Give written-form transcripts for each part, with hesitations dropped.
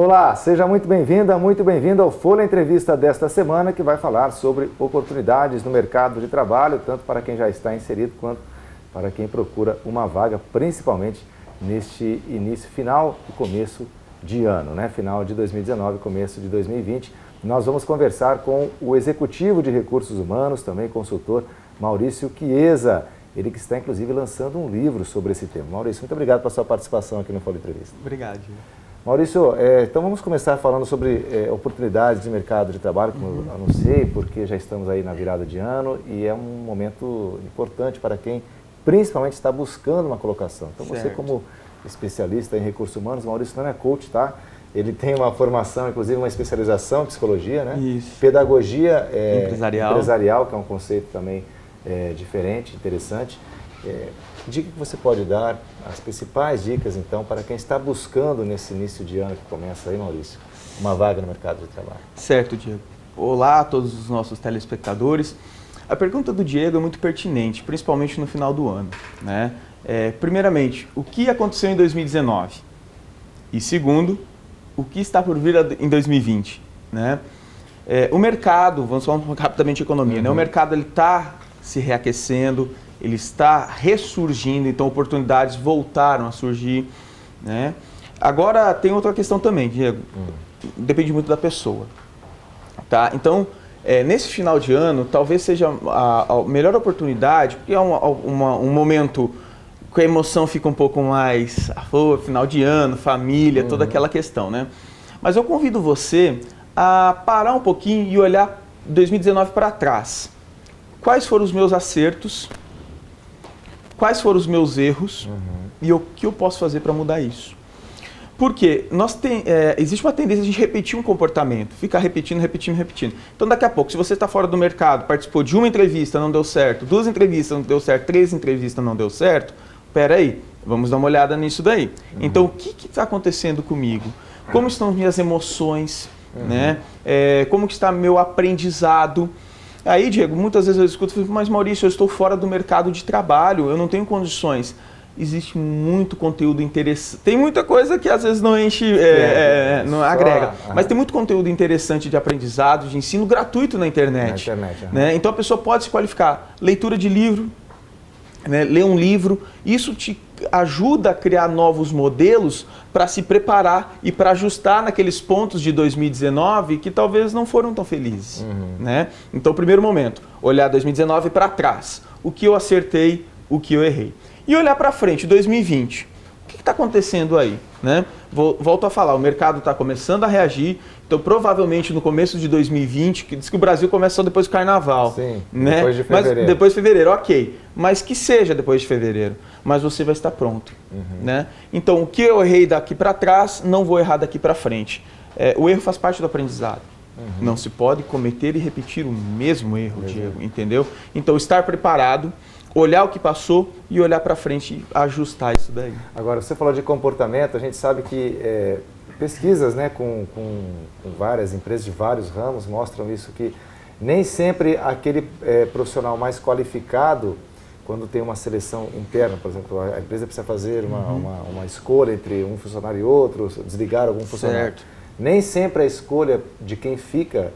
Olá, seja muito bem-vinda, muito bem-vindo ao Folha Entrevista desta semana, que vai falar sobre oportunidades no mercado de trabalho, tanto para quem já está inserido quanto para quem procura uma vaga, principalmente neste início, final e começo de ano, né? Final de 2019, começo de 2020. Nós vamos conversar com o executivo de recursos humanos, também consultor, Maurício Chiesa, ele que está inclusive lançando um livro sobre esse tema. Maurício, muito obrigado pela sua participação aqui no Folha Entrevista. Obrigado. Maurício, então vamos começar falando sobre oportunidades de mercado de trabalho, como eu anunciei, porque já estamos aí na virada de ano e é um momento importante para quem principalmente está buscando uma colocação. Então você como especialista em recursos humanos, Maurício não é coach, tá? Ele tem uma formação, inclusive uma especialização em psicologia, né? Isso. Pedagogia empresarial, que é um conceito também diferente, interessante. Dica que você pode dar, as principais dicas, então, para quem está buscando nesse início de ano que começa aí, Maurício, uma vaga no mercado de trabalho. Certo, Diego. Olá a todos os nossos telespectadores. A pergunta do Diego é muito pertinente, principalmente no final do ano, né? Primeiramente, o que aconteceu em 2019? E segundo, o que está por vir em 2020, né? O mercado, vamos falar rapidamente de economia, né? O mercado está se reaquecendo, ele está ressurgindo, então oportunidades voltaram a surgir, né? Agora tem outra questão também, Diego, depende muito da pessoa, tá? Então, nesse final de ano, talvez seja a melhor oportunidade, porque é um momento que a emoção fica um pouco mais, final de ano, família, toda aquela questão, né? Mas eu convido você a parar um pouquinho e olhar 2019 para trás. Quais foram os meus acertos? Quais foram os meus erros e o que eu posso fazer para mudar isso? Porque existe uma tendência de a gente repetir um comportamento, ficar repetindo. Então daqui a pouco, se você está fora do mercado, participou de uma entrevista, não deu certo, 2 entrevistas não deu certo, 3 entrevistas não deu certo, peraí, vamos dar uma olhada nisso daí. Então o que está acontecendo comigo? Como estão minhas emoções? Né? Como que está meu aprendizado? Aí, Diego, muitas vezes eu escuto, mas Maurício, eu estou fora do mercado de trabalho, eu não tenho condições. Existe muito conteúdo interessante. Tem muita coisa que às vezes não enche, não agrega. Mas tem muito conteúdo interessante de aprendizado, de ensino gratuito na internet. Né? Então a pessoa pode se qualificar. Leitura de livro, né? Ler um livro, isso te ajuda a criar novos modelos para se preparar e para ajustar naqueles pontos de 2019 que talvez não foram tão felizes. Né? Então, primeiro momento, olhar 2019 para trás. O que eu acertei, o que eu errei. E olhar para frente, 2020. O que está acontecendo aí? Né? Volto a falar, o mercado está começando a reagir. Então, provavelmente, no começo de 2020, que diz que o Brasil começa só depois do Carnaval. Sim, né? Depois de fevereiro. Mas depois de fevereiro, ok. Mas que seja depois de fevereiro. Mas você vai estar pronto. Né? Então, o que eu errei daqui para trás, não vou errar daqui para frente. O erro faz parte do aprendizado. Não se pode cometer e repetir o mesmo erro, Diego, entendeu? Então, estar preparado, olhar o que passou e olhar para frente e ajustar isso daí. Agora, você falou de comportamento, a gente sabe que pesquisas, né, com várias empresas de vários ramos mostram isso, que nem sempre aquele profissional mais qualificado, quando tem uma seleção interna, por exemplo, a empresa precisa fazer uma escolha entre um funcionário e outro, desligar algum funcionário. Certo. Nem sempre a escolha de quem fica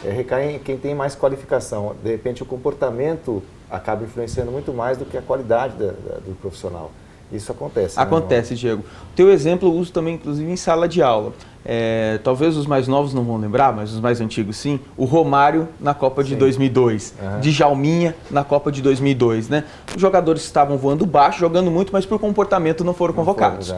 recai em quem tem mais qualificação. De repente, o comportamento acaba influenciando muito mais do que a qualidade do profissional. Isso acontece. Acontece, né, Diego. O teu exemplo eu uso também, inclusive, em sala de aula. Talvez os mais novos não vão lembrar, mas os mais antigos sim. O Romário na Copa de 2002. Djalminha na Copa de 2002. Né? Os jogadores estavam voando baixo, jogando muito, mas por comportamento não foram convocados.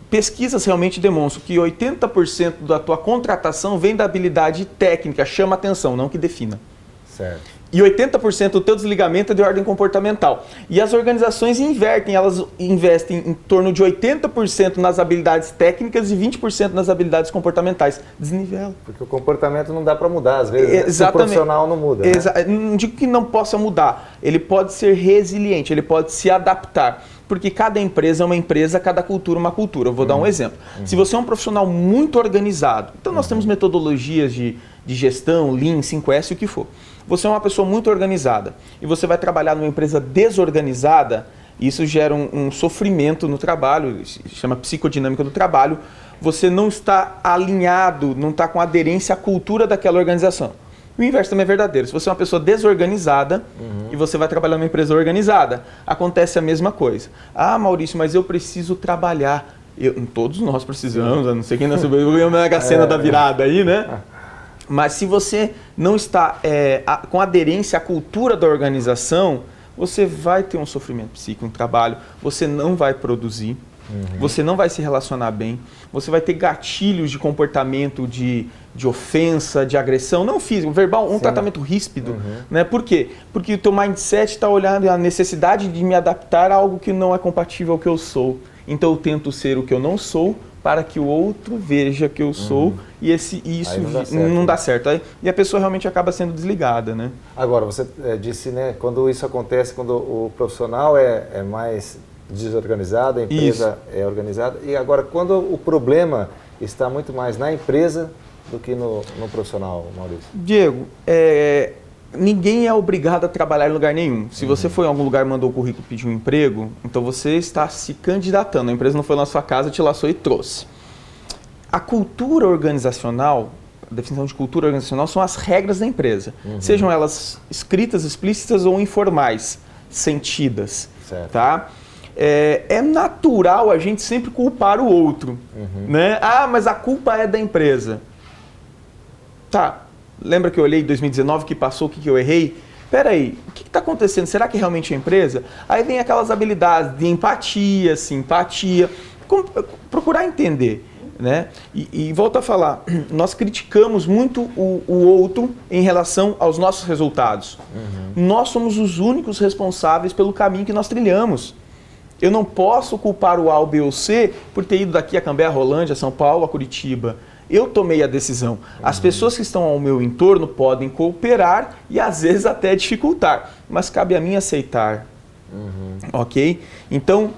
Pesquisas realmente demonstram que 80% da tua contratação vem da habilidade técnica, chama atenção, não que defina. Certo. E 80% do teu desligamento é de ordem comportamental. E as organizações invertem, elas investem em torno de 80% nas habilidades técnicas e 20% nas habilidades comportamentais. Desnivela. Porque o comportamento não dá para mudar, às vezes, o profissional não muda. Né? Não digo que não possa mudar, ele pode ser resiliente, ele pode se adaptar. Porque cada empresa é uma empresa, cada cultura é uma cultura. Eu vou dar um exemplo. Se você é um profissional muito organizado, então nós temos metodologias de gestão, Lean, 5S, o que for. Você é uma pessoa muito organizada e você vai trabalhar numa empresa desorganizada Isso gera um sofrimento no trabalho, se chama psicodinâmica do trabalho. Você não está alinhado, não está com aderência à cultura daquela organização. O inverso também é verdadeiro. Se você é uma pessoa desorganizada e você vai trabalhar numa empresa organizada, acontece a mesma coisa. Ah, Maurício, mas eu preciso trabalhar. Todos nós precisamos, a não sei quem nasceu, eu Mega Sena da virada aí, né? Mas se você não está com aderência à cultura da organização, você vai ter um sofrimento psíquico no trabalho, você não vai produzir, você não vai se relacionar bem, você vai ter gatilhos de comportamento de ofensa, de agressão, não físico, verbal, um tratamento ríspido. Né? Por quê? Porque o teu mindset está olhando a necessidade de me adaptar a algo que não é compatível ao que eu sou. Então eu tento ser o que eu não sou para que o outro veja que eu sou e isso não dá certo. E a pessoa realmente acaba sendo desligada, né? Agora, você disse, né, quando isso acontece, quando o profissional é mais desorganizado, a empresa é organizada, e agora quando o problema está muito mais na empresa do que no profissional, Maurício? Diego, ninguém é obrigado a trabalhar em lugar nenhum. Se você foi em algum lugar e mandou o currículo pedir um emprego, então você está se candidatando. A empresa não foi na sua casa, te laçou e trouxe. A cultura organizacional, a definição de cultura organizacional são as regras da empresa. Sejam elas escritas, explícitas ou informais, sentidas. Certo. Tá? É natural a gente sempre culpar o outro. Né? Ah, mas a culpa é da empresa. Tá. Lembra que eu olhei em 2019 que passou, o que eu errei? Peraí, o que está acontecendo? Será que realmente é a empresa? Aí vem aquelas habilidades de empatia, simpatia, procurar entender. Né? E volto a falar, nós criticamos muito o outro em relação aos nossos resultados. Nós somos os únicos responsáveis pelo caminho que nós trilhamos. Eu não posso culpar o A, o B ou C por ter ido daqui a Cambé, a Rolândia, São Paulo, a Curitiba. Eu tomei a decisão. As pessoas que estão ao meu entorno podem cooperar e às vezes até dificultar, mas cabe a mim aceitar. Ok? Então,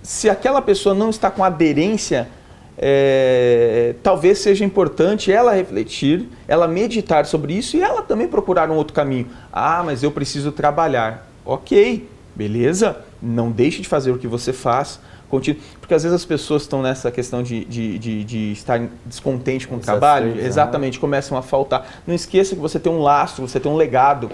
se aquela pessoa não está com aderência, talvez seja importante ela refletir, ela meditar sobre isso e ela também procurar um outro caminho. Ah, mas eu preciso trabalhar. Ok, beleza? Não deixe de fazer o que você faz. Porque às vezes as pessoas estão nessa questão de estar descontente com o trabalho, exatamente, começam a faltar. Não esqueça que você tem um lastro, você tem um legado.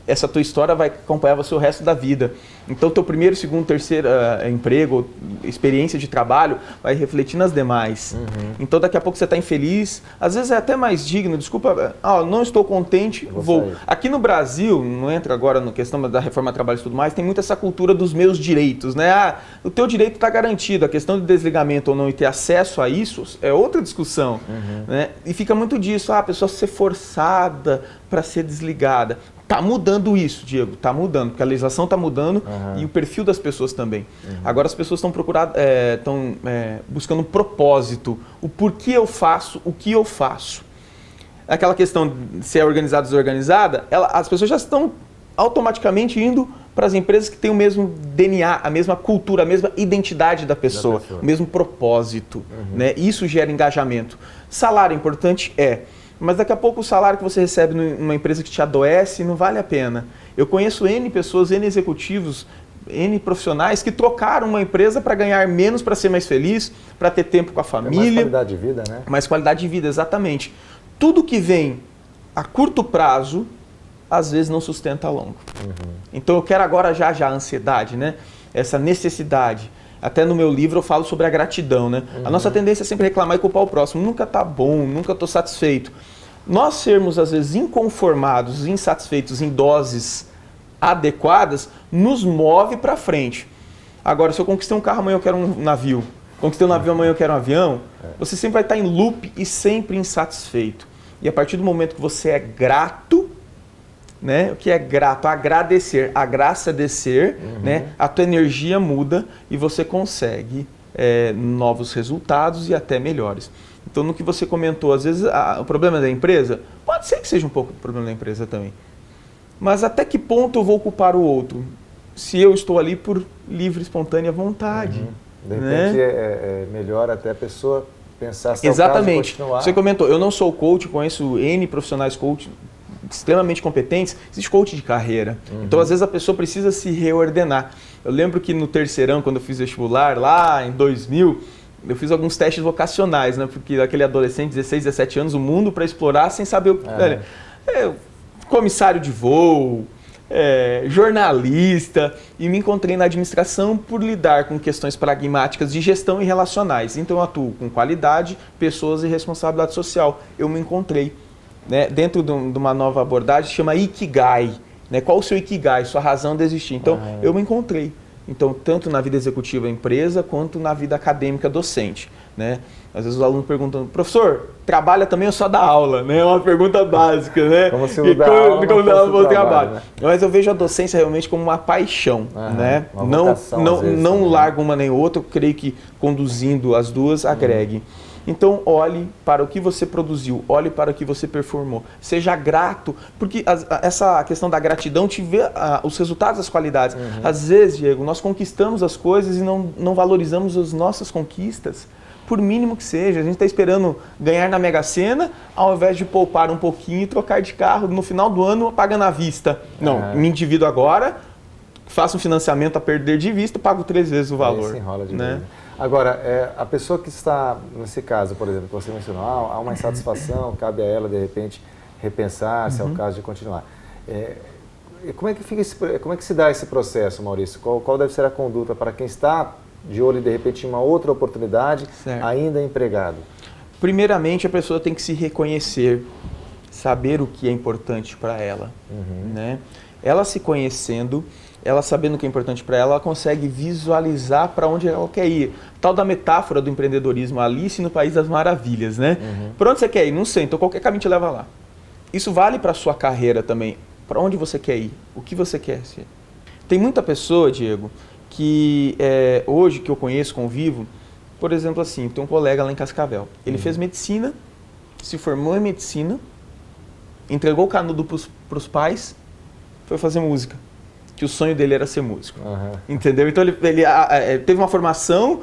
Essa tua história vai acompanhar você o resto da vida. Então, teu primeiro, segundo, terceiro emprego, experiência de trabalho, vai refletir nas demais. Então, daqui a pouco você está infeliz, às vezes é até mais digno, desculpa, não estou contente, vou. Aqui no Brasil, não entra agora na questão da reforma trabalho e tudo mais, tem muito essa cultura dos meus direitos, né? O teu direito está garantido, a questão de desligamento ou não e ter acesso a isso é outra discussão. Né? E fica muito disso, a pessoa ser forçada para ser desligada. Está mudando isso, Diego, está mudando, porque a legislação está mudando e o perfil das pessoas também. Agora as pessoas estão buscando um propósito, o porquê eu faço, o que eu faço. Aquela questão de ser organizada ou desorganizada, as pessoas já estão automaticamente indo para as empresas que têm o mesmo DNA, a mesma cultura, a mesma identidade da pessoa. O mesmo propósito. Né? Isso gera engajamento. Salário importante mas daqui a pouco o salário que você recebe numa empresa que te adoece não vale a pena. Eu conheço N pessoas, N executivos, N profissionais que trocaram uma empresa para ganhar menos, para ser mais feliz, para ter tempo com a família. Mais qualidade de vida, né? Mais qualidade de vida, exatamente. Tudo que vem a curto prazo, às vezes não sustenta a longo. Então eu quero agora já a ansiedade, né? Essa necessidade. Até no meu livro eu falo sobre a gratidão, né? A nossa tendência é sempre reclamar e culpar o próximo. Nunca está bom, nunca estou satisfeito. Nós sermos, às vezes, inconformados, insatisfeitos em doses adequadas, nos move para frente. Agora, se eu conquistei um carro, amanhã eu quero um navio. Conquistei um navio, amanhã eu quero um avião. Você sempre vai estar em loop e sempre insatisfeito. E a partir do momento que você é grato, né? O que é grato? Agradecer. A graça é descer, né? A tua energia muda e você consegue novos resultados e até melhores. Então, no que você comentou, às vezes o problema da empresa, pode ser que seja um pouco o problema da empresa também. Mas até que ponto eu vou culpar o outro? Se eu estou ali por livre, espontânea vontade. De repente é melhor até a pessoa pensar se exatamente. É o caso de continuar. Você comentou, eu não sou coach, conheço N profissionais coach, extremamente competentes, existe coach de carreira. Então, às vezes, a pessoa precisa se reordenar. Eu lembro que no terceirão, quando eu fiz vestibular, lá em 2000, eu fiz alguns testes vocacionais, né? Porque aquele adolescente, 16, 17 anos, o mundo para explorar sem saber o que... Comissário de voo, jornalista, e me encontrei na administração por lidar com questões pragmáticas de gestão e relacionais. Então eu atuo com qualidade, pessoas e responsabilidade social. Eu me encontrei, né, dentro de uma nova abordagem que chama Ikigai. Né? Qual o seu Ikigai, sua razão de existir? Então eu me encontrei. Então, tanto na vida executiva empresa, quanto na vida acadêmica docente. Né? Às vezes os alunos perguntam, professor, trabalha também ou só dá aula? Né? É uma pergunta básica, né? Como se o dá aula não trabalho. Né? Mas eu vejo a docência realmente como uma paixão. Né? Não largo uma nem outra, eu creio que conduzindo as duas agregue. Então, olhe para o que você produziu, olhe para o que você performou. Seja grato, porque essa questão da gratidão te vê os resultados das qualidades. Às vezes, Diego, nós conquistamos as coisas e não valorizamos as nossas conquistas, por mínimo que seja. A gente está esperando ganhar na Mega Sena, ao invés de poupar um pouquinho e trocar de carro. No final do ano, paga na vista. Não, me endivido agora, faço um financiamento a perder de vista, pago 3 vezes o valor. Se enrola de né? Agora, a pessoa que está, nesse caso, por exemplo, que você mencionou, há uma insatisfação, cabe a ela, de repente, repensar se é o caso de continuar. Como é que se dá esse processo, Maurício? Qual deve ser a conduta para quem está de olho, de repente, em uma outra oportunidade, ainda empregado? Primeiramente, a pessoa tem que se reconhecer, saber o que é importante para ela. Né? Ela se conhecendo, ela sabendo o que é importante para ela, ela consegue visualizar para onde ela quer ir. Tal da metáfora do empreendedorismo, Alice no País das Maravilhas, né? Para onde você quer ir? Não sei, então qualquer caminho te leva lá. Isso vale para a sua carreira também. Para onde você quer ir? O que você quer ser? Tem muita pessoa, Diego, que hoje que eu conheço, convivo, por exemplo assim, tem um colega lá em Cascavel. Ele fez medicina, se formou em medicina, entregou o canudo para os pais, foi fazer música. Que o sonho dele era ser músico. Entendeu? Então ele teve uma formação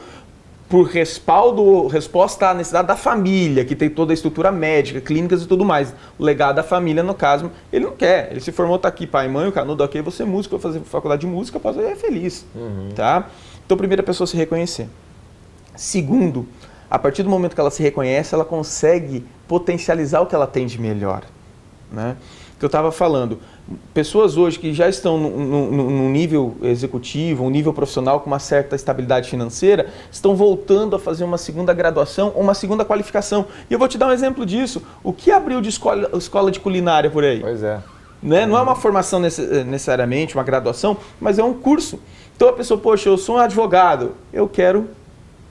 por resposta à necessidade da família, que tem toda a estrutura médica, clínicas e tudo mais. O legado da família, no caso, ele não quer. Ele se formou, tá aqui, pai e mãe, o canudo aqui, vou ser músico, vou fazer faculdade de música, posso ser feliz. Tá? Então, primeiro, a pessoa se reconhecer. Segundo, a partir do momento que ela se reconhece, ela consegue potencializar o que ela tem de melhor. Né? Que eu estava falando, pessoas hoje que já estão num nível executivo, um nível profissional com uma certa estabilidade financeira, estão voltando a fazer uma segunda graduação ou uma segunda qualificação. E eu vou te dar um exemplo disso. O que abriu de escola de culinária por aí? Pois é. Né? Não é uma formação necessariamente, uma graduação, mas é um curso. Então a pessoa, poxa, eu sou um advogado, eu quero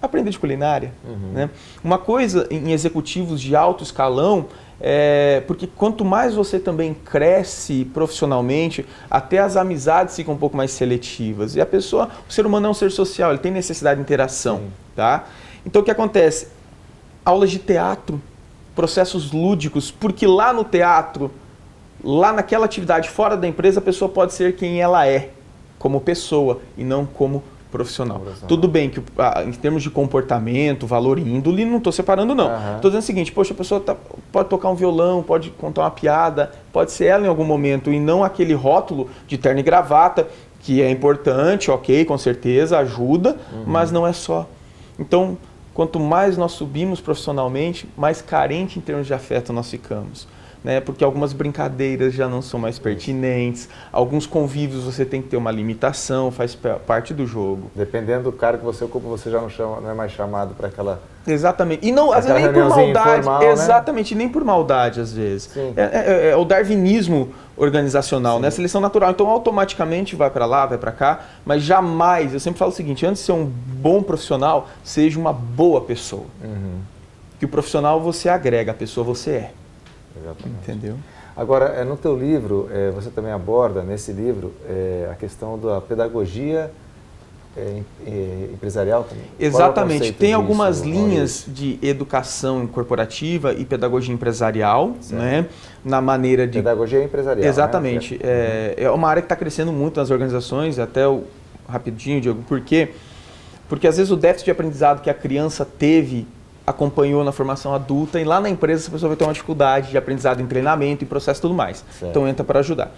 aprender de culinária. Né? Uma coisa em executivos de alto escalão, porque quanto mais você também cresce profissionalmente, até as amizades ficam um pouco mais seletivas. E o ser humano é um ser social, ele tem necessidade de interação. Tá? Então o que acontece? Aulas de teatro, processos lúdicos, porque lá no teatro, lá naquela atividade fora da empresa, a pessoa pode ser quem ela é, como pessoa e não como profissional. Tudo bem que em termos de comportamento, valor e índole, não estou separando não. Estou dizendo o seguinte, poxa, a pessoa pode tocar um violão, pode contar uma piada, pode ser ela em algum momento e não aquele rótulo de terno e gravata, que é importante, ok, com certeza, ajuda, mas não é só. Então, quanto mais nós subimos profissionalmente, mais carente em termos de afeto nós ficamos. Né? Porque algumas brincadeiras já não são mais pertinentes, alguns convívios você tem que ter uma limitação, faz parte do jogo. Dependendo do cargo que você ocupa, você já não é mais chamado para aquela... Exatamente. E não, às vezes nem por maldade. Informal, exatamente, né? Nem por maldade, às vezes. É o darwinismo organizacional, né? A seleção natural. Então, automaticamente vai para lá, vai para cá, mas jamais, eu sempre falo o seguinte, antes de ser um bom profissional, seja uma boa pessoa. Que o profissional você agrega, a pessoa você é. Exatamente. Entendeu? Agora, no teu livro, você também aborda, nesse livro, a questão da pedagogia empresarial também. Exatamente. Tem algumas linhas de educação corporativa e pedagogia empresarial, né? Na maneira de... Pedagogia empresarial. Exatamente. Né? É uma área que está crescendo muito nas organizações, até rapidinho, Diego, por quê? Porque às vezes o déficit de aprendizado que a criança teve acompanhou na formação adulta e lá na empresa essa pessoa vai ter uma dificuldade de aprendizado em treinamento, em processo e tudo mais. Certo. Então entra para ajudar.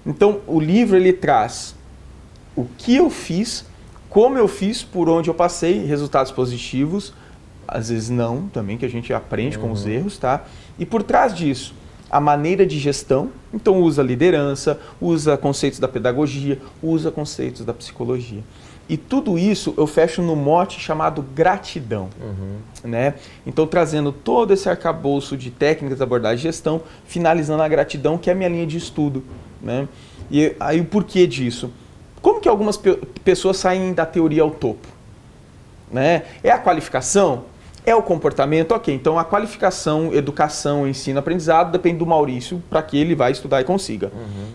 Então o livro ele traz o que eu fiz, como eu fiz, por onde eu passei, resultados positivos, às vezes não, também que a gente aprende com os erros, tá? E por trás disso, a maneira de gestão, então usa liderança, usa conceitos da pedagogia, usa conceitos da psicologia. E tudo isso eu fecho no mote chamado gratidão, né? Então trazendo todo esse arcabouço de técnicas de abordagem de gestão, finalizando a gratidão, que é a minha linha de estudo, né? E aí o porquê disso? Como que algumas pessoas saem da teoria ao topo? Né? É a qualificação? É o comportamento? Ok, então a qualificação, educação, ensino, aprendizado depende do Maurício para que ele vai estudar e consiga.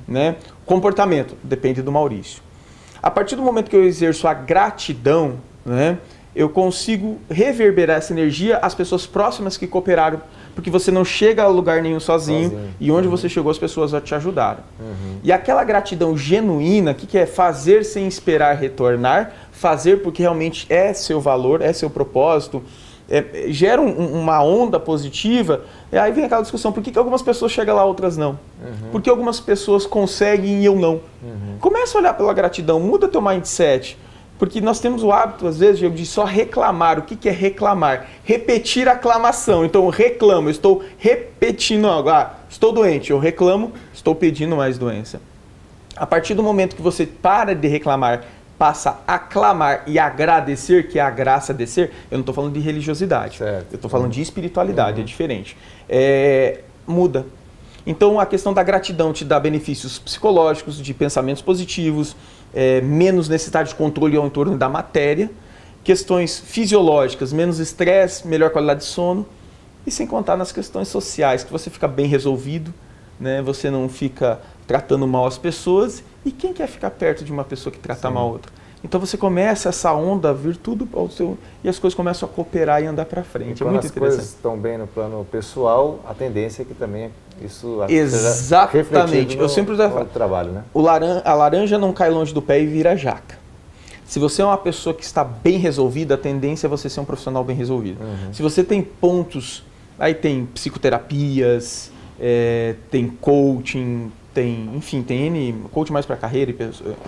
Né? Comportamento depende do Maurício. A partir do momento que eu exerço a gratidão, né, eu consigo reverberar essa energia às pessoas próximas que cooperaram, porque você não chega a lugar nenhum sozinho. E onde você chegou as pessoas te ajudaram. E aquela gratidão genuína, que é fazer sem esperar retornar, fazer porque realmente é seu valor, é seu propósito, gera uma onda positiva, e aí vem aquela discussão, por que algumas pessoas chegam lá, outras não? Por que algumas pessoas conseguem e eu não? Começa a olhar pela gratidão, muda teu mindset, porque nós temos o hábito, às vezes, de só reclamar. O que é reclamar? Repetir a aclamação. Então, eu reclamo, eu estou repetindo algo. Estou doente, eu reclamo, estou pedindo mais doença. A partir do momento que você para de reclamar, passa a aclamar e agradecer, que é a graça descer, eu não estou falando de religiosidade, certo. Eu estou falando de espiritualidade, é diferente. Muda. Então, a questão da gratidão te dá benefícios psicológicos, de pensamentos positivos, menos necessidade de controle ao entorno da matéria, questões fisiológicas, menos estresse, melhor qualidade de sono, e sem contar nas questões sociais, que você fica bem resolvido, né? Você não fica tratando mal as pessoas, e quem quer ficar perto de uma pessoa que trata mal a outra? Então você começa essa onda a vir tudo ao seu, e as coisas começam a cooperar e andar para frente. É muito interessante. Quando as coisas estão bem no plano pessoal, a tendência é que também isso exatamente. Eu sempre no trabalho, né? A laranja não cai longe do pé e vira jaca. Se você é uma pessoa que está bem resolvida, a tendência é você ser um profissional bem resolvido. Se você tem pontos, aí tem psicoterapias, tem coaching, tem coaching mais para carreira e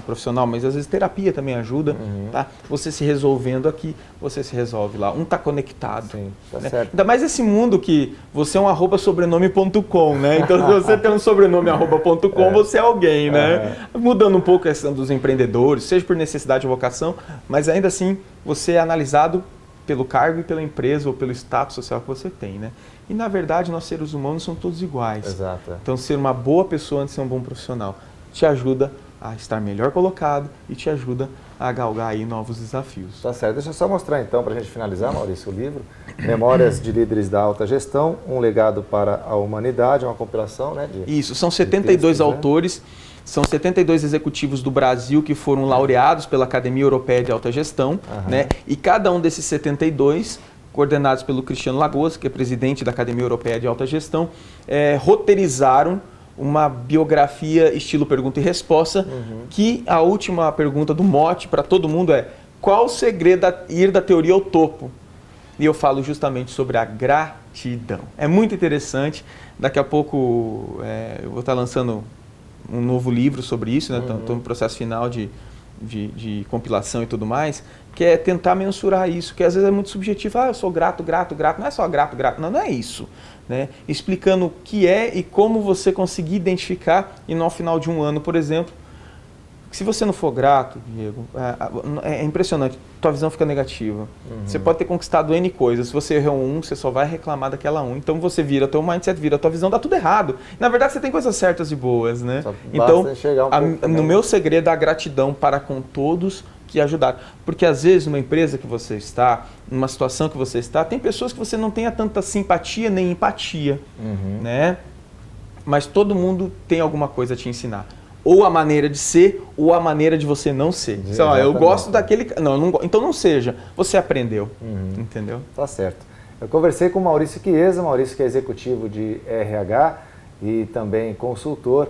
profissional, mas às vezes terapia também ajuda, tá? Você se resolvendo aqui, você se resolve lá. Um está conectado. Sim, tá certo. Ainda mais esse mundo que você é um @sobrenome.com, né? Então se você tem um sobrenome @.com, você é alguém, né? Mudando um pouco a questão dos empreendedores, seja por necessidade ou vocação, mas ainda assim você é analisado pelo cargo e pela empresa ou pelo status social que você tem, né? E, na verdade, nós seres humanos somos todos iguais. Exato. Então, ser uma boa pessoa antes de ser um bom profissional te ajuda a estar melhor colocado e te ajuda a galgar aí novos desafios. Tá certo. Deixa eu só mostrar, então, para a gente finalizar, Maurício, o livro. Memórias de Líderes da Alta Gestão, um legado para a humanidade, uma compilação, né? Isso, são 72 autores, são 72 executivos do Brasil que foram laureados pela Academia Europeia de Alta Gestão, né? E cada um desses 72... coordenados pelo Cristiano Lagoas, que é presidente da Academia Europeia de Alta Gestão, roteirizaram uma biografia estilo pergunta e resposta, que a última pergunta do mote para todo mundo é: qual o segredo de ir da teoria ao topo? E eu falo justamente sobre a gratidão. É muito interessante, daqui a pouco eu vou estar lançando um novo livro sobre isso, né? Estou no processo final de compilação e tudo mais, que é tentar mensurar isso, que às vezes é muito subjetivo. Eu sou grato, grato, grato. Não é só grato, grato. Não é isso. Né? Explicando o que é e como você conseguir identificar, e no final de um ano, por exemplo, se você não for grato, Diego, é impressionante, tua visão fica negativa. Você pode ter conquistado N coisas, se você errou você só vai reclamar daquela então você vira, teu mindset vira, tua visão dá tudo errado. Na verdade, você tem coisas certas e boas, né? Então, no meu segredo, a gratidão para com todos que ajudaram. Porque às vezes, numa empresa que você está, numa situação que você está, tem pessoas que você não tenha tanta simpatia nem empatia, né? Mas todo mundo tem alguma coisa a te ensinar. Ou a maneira de ser, ou a maneira de você não ser. Eu gosto daquele... Não, então não seja. Você aprendeu, entendeu? Tá certo. Eu conversei com o Maurício Chiesa, Maurício que é executivo de RH e também consultor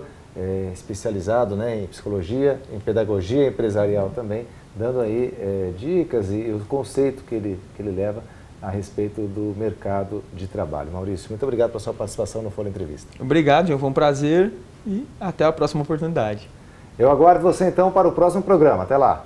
especializado, né, em psicologia, em pedagogia empresarial também, dando aí dicas e o conceito que ele leva a respeito do mercado de trabalho. Maurício, muito obrigado pela sua participação no Folha Entrevista. Obrigado, João, foi um prazer e até a próxima oportunidade. Eu aguardo você então para o próximo programa. Até lá!